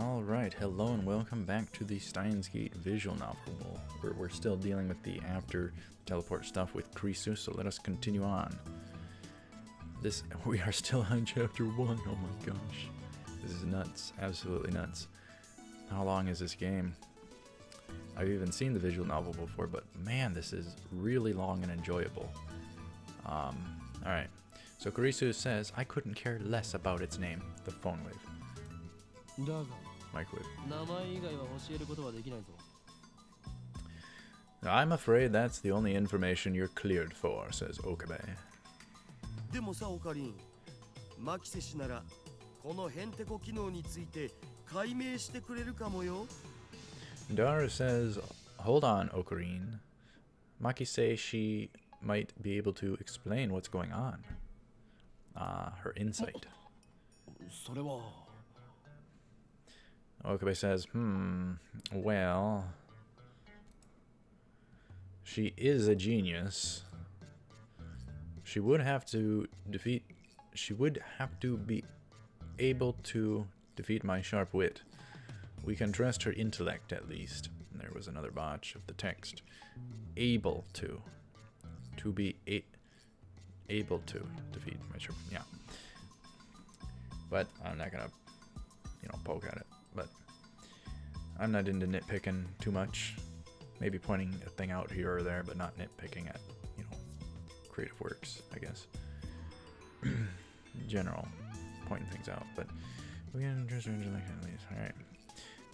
Alright, hello and welcome back to the Steins visual novel. We're still dealing with the after teleport stuff with Kurisu, so let us continue on. We are still on chapter 1, oh my gosh. This is nuts, absolutely nuts. How long is this game? I've even seen the visual novel before, but man, this is really long and enjoyable. Alright, so Kurisu says, I couldn't care less about its name, the phone wave. Microwave. I'm afraid that's the only information you're cleared for, says Okabe. Dara says, hold on, Ocarine. Maki says she might be able to explain what's going on. Her insight. Okabe says, well, she is a genius. She would have to be able to defeat my sharp wit. We can trust her intellect at least. And there was another botch of the text. Able to be able to defeat my sharp, yeah. But I'm not gonna, poke at it. But I'm not into nitpicking too much. Maybe pointing a thing out here or there, but not nitpicking at, creative works, I guess. General, pointing things out. But we can just at least. Alright.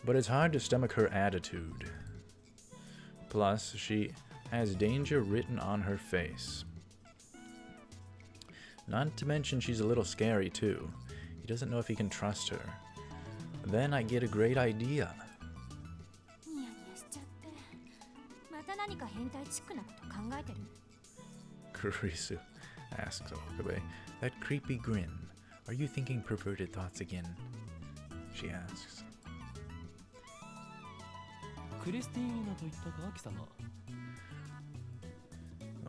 But it's hard to stomach her attitude. Plus, she has danger written on her face. Not to mention she's a little scary too. He doesn't know if he can trust her. Then I get a great idea. Kurisu asks Okabe, that creepy grin. Are you thinking perverted thoughts again? She asks.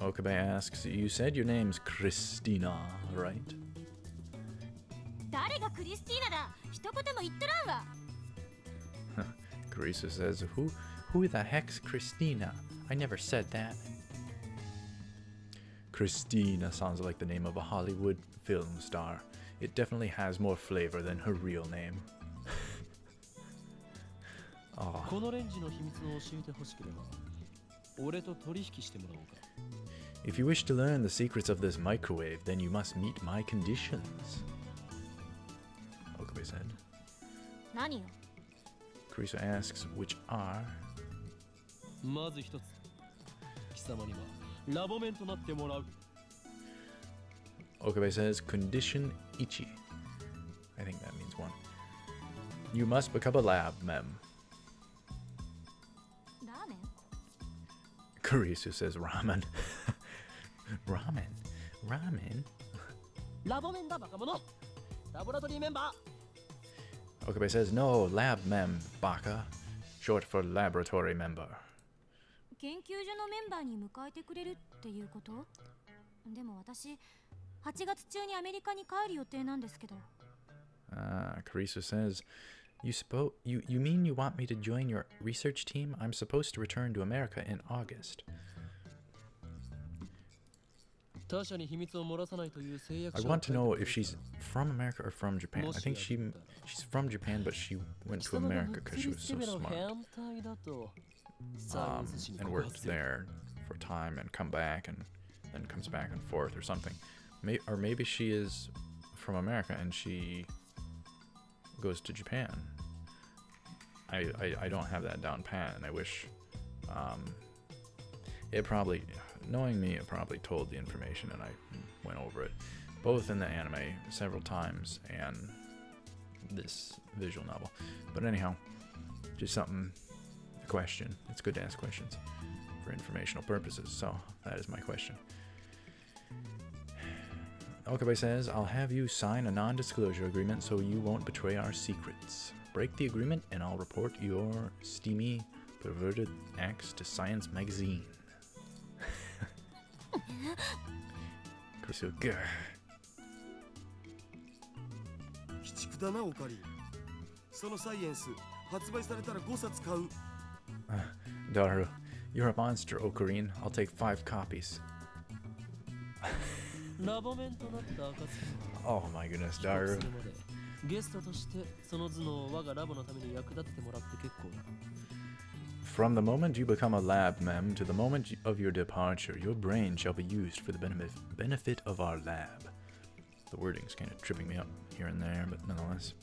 Okabe asks, you said your name's Christina, right? Kurisu says, who the heck's Christina? I never said that. Christina sounds like the name of a Hollywood film star. It definitely has more flavor than her real name. Oh. If you wish to learn the secrets of this microwave, then you must meet my conditions. Okabe said. Kurisu asks, which are? Okabe says, condition ichi. I think that means 1. You must become a lab mem. Kurisu says ramen. Ramen? Okabe says, no, lab mem, baka. Short for laboratory member. Kurisu says, you mean you want me to join your research team? I'm supposed to return to America in August. I want to know if she's from America or from Japan. I think she's from Japan, but she went to America because she was so smart. And worked there for a time and come back and then comes back and forth or something. Or maybe she is from America and she goes to Japan. I don't have that down pat, and I wish it probably, knowing me, it probably told the information and I went over it both in the anime several times and this visual novel. But anyhow, just a question. It's good to ask questions for informational purposes, so that is my question. Okabe says, I'll have you sign a non-disclosure agreement so you won't betray our secrets. Break the agreement and I'll report your steamy, perverted acts to Science Magazine. Kurisu, Daru, you're a monster, Ocarine. I'll take 5 copies. Oh my goodness, Daru. From the moment you become a lab mem to the moment of your departure, your brain shall be used for the benefit of our lab. The wording's kind of tripping me up here and there, but nonetheless.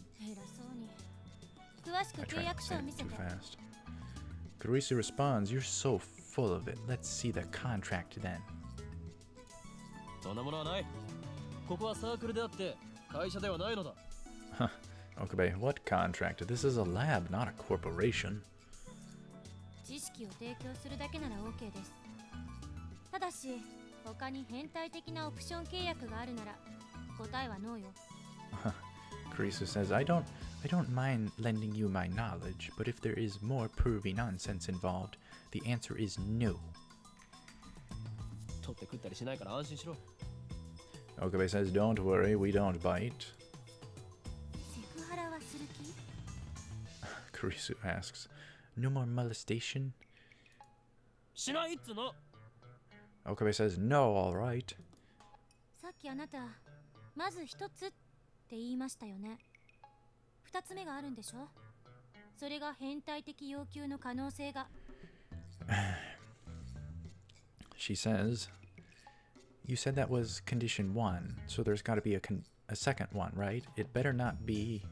I try not to say it too fast. Kurisu responds, you're so full of it. Let's see the contract then. Huh. Okabe, what contract? This is a lab, not a corporation. Kurisu says, I don't mind lending you my knowledge, but if there is more pervy nonsense involved, the answer is no. Okabe says, don't worry, we don't bite. Kurisu asks, no more molestation? Okabe says, no, alright. She says, you said that was condition 1, so there's got to be a second one, right? It better not be...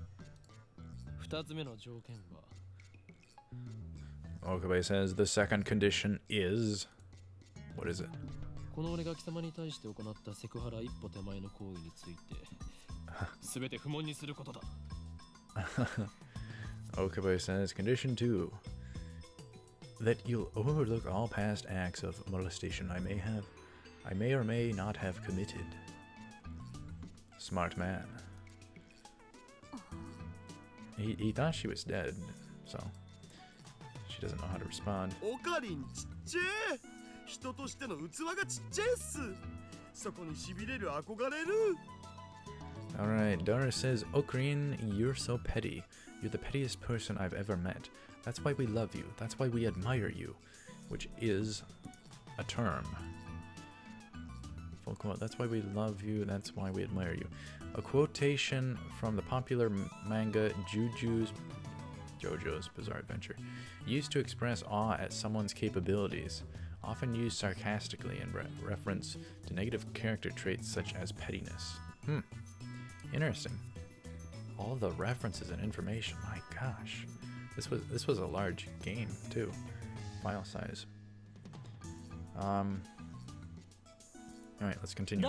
Okabe says the second condition is... What is it? Okabe says condition 2. That you'll overlook all past acts of molestation I may or may not have committed. Smart man. He thought she was dead, so she doesn't know how to respond. Alright, Dara says, Ocarine, you're so petty. You're the pettiest person I've ever met. That's why we love you. That's why we admire you. Which is a term. Full quote. That's why we love you. That's why we admire you. A quotation from the popular manga JoJo's Bizarre Adventure. Used to express awe at someone's capabilities. Often used sarcastically in reference to negative character traits such as pettiness. Interesting. All the references and information. My gosh. This was a large game too. File size. Alright, let's continue.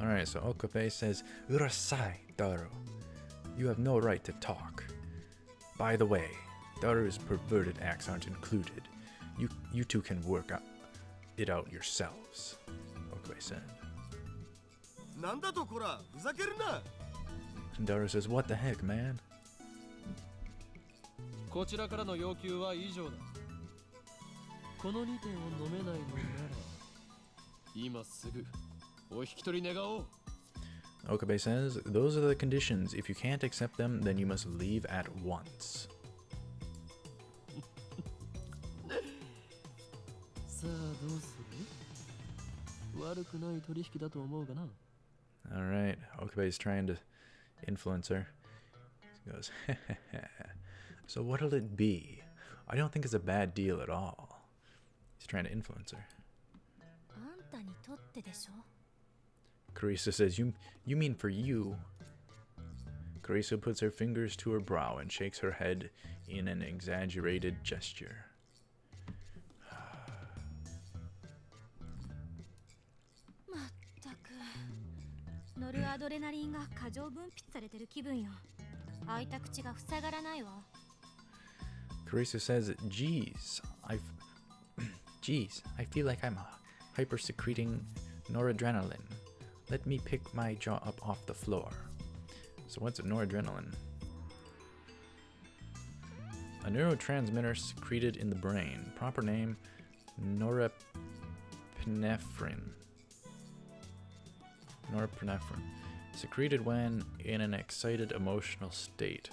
Alright, so Okabe says, Urasai, Daru. You have no right to talk. By the way, Daru's perverted acts aren't included. You two can work it out yourselves, Okabe said. And Daru says, what the heck, man? Okabe says, those are the conditions. If you can't accept them, then you must leave at once. Alright, Okabe's trying to influence her. He goes, so what'll it be? I don't think it's a bad deal at all. He's trying to influence her. Carissa says, you mean for you? Carissa puts her fingers to her brow and shakes her head in an exaggerated gesture. Carissa says, geez, I feel like I'm hyper-secreting noradrenaline. Let me pick my jaw up off the floor. So what's noradrenaline? A neurotransmitter secreted in the brain. Proper name, norepinephrine. Norepinephrine. Secreted when in an excited emotional state.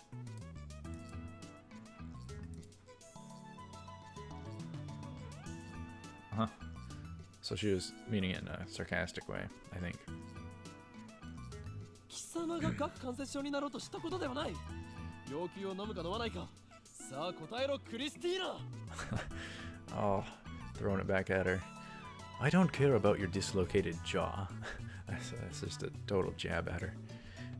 Huh. So she was meaning it in a sarcastic way, I think. Oh, throwing it back at her. I don't care about your dislocated jaw. That's just a total jab at her.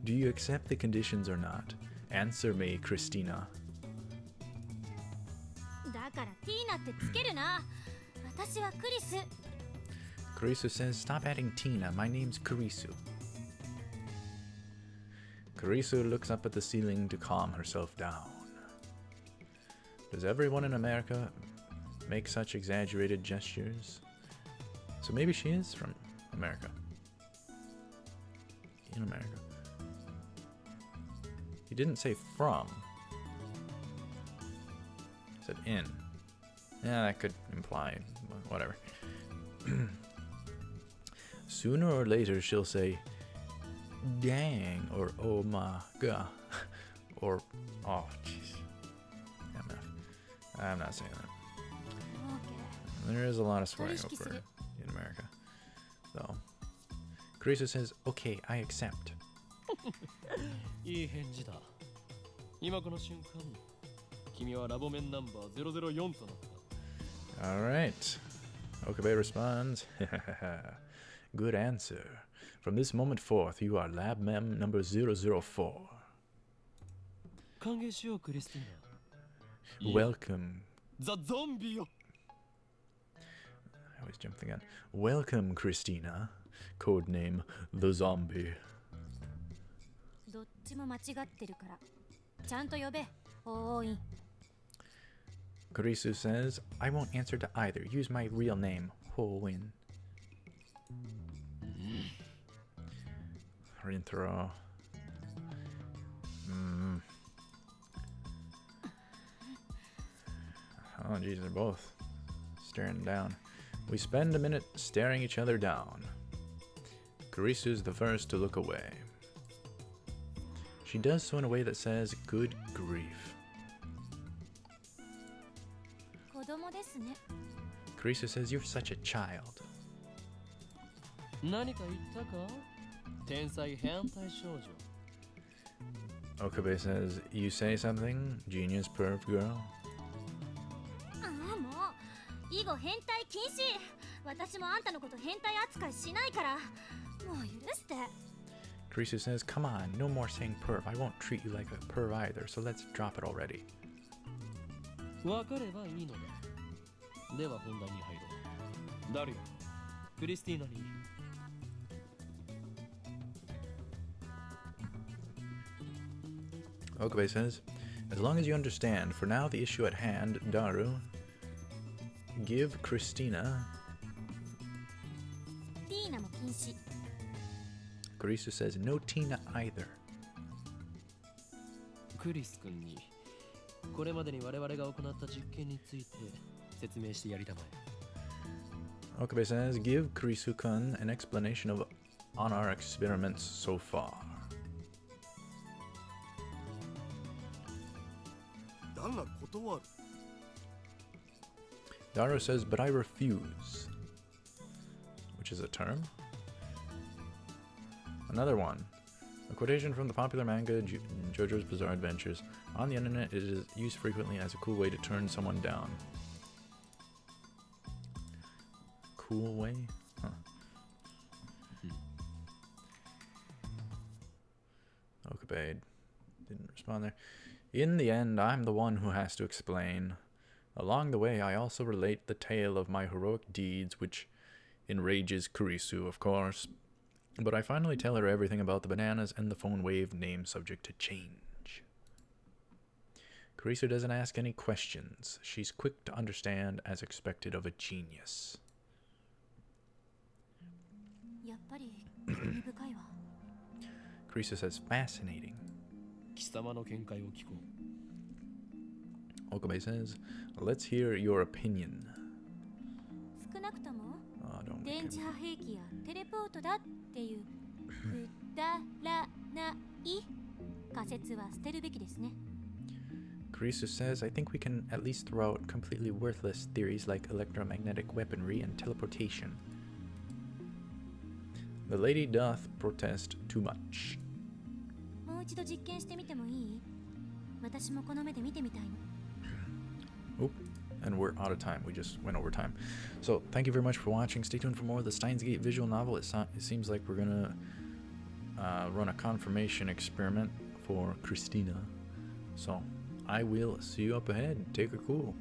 Do you accept the conditions or not? Answer me, Christina. Kurisu says, stop adding Tina. My name's Kurisu. Kurisu looks up at the ceiling to calm herself down. Does everyone in America make such exaggerated gestures? So maybe she is from America. In America. He didn't say from. He said in. Yeah, that could imply whatever. Sooner or later she'll say dang or oh my god or oh jeez. I'm not saying that. There is a lot of swearing over in America. So Kurisu says, okay, I accept. Alright. Okabe responds, good answer. From this moment forth, you are lab mem number 004. Welcome. The zombie. I always jump the gun. Welcome, Christina. Codename the Zombie. Kurisu says, I won't answer to either. Use my real name, Ho-Win. Rintaro. Oh, geez, they're both staring down. We spend a minute staring each other down. Kurisu's the first to look away. She does so in a way that says, good grief. Kurisu says, you're such a child. Okabe says, you say something, genius perv girl? Kurisu says, come on, no more saying perv. I won't treat you like a perv either, so let's drop it already. Okabe says, as long as you understand, for now the issue at hand, Daru, give Christina. Kurisu says, no Tina either. Okabe says, give Kurisu-kun an explanation on our experiments so far. Daru says, but I refuse. Which is a term? Another one. A quotation from the popular manga JoJo's Bizarre Adventures. On the internet, it is used frequently as a cool way to turn someone down. Cool way? Huh. Okabe didn't respond there. In the end, I'm the one who has to explain. Along the way, I also relate the tale of my heroic deeds, which enrages Kurisu, of course. But I finally tell her everything about the bananas and the phone wave name subject to change. Kurisu doesn't ask any questions. She's quick to understand, as expected of a genius. Kurisu says, fascinating. Okabe says, let's hear your opinion. Oh, don't make him. くだらない仮説は捨てるべきですね。Kurisu says, I think we can at least throw out completely worthless theories like electromagnetic weaponry and teleportation. The lady doth protest too much. もう一度実験してみてもいい？私もこの目で見てみたいの。Oop, and we're out of time. We just went over time. So thank you very much for watching. Stay tuned for more of the Steins Gate visual novel. It seems like we're gonna run a confirmation experiment for Christina. So I will see you up ahead. Take her cool.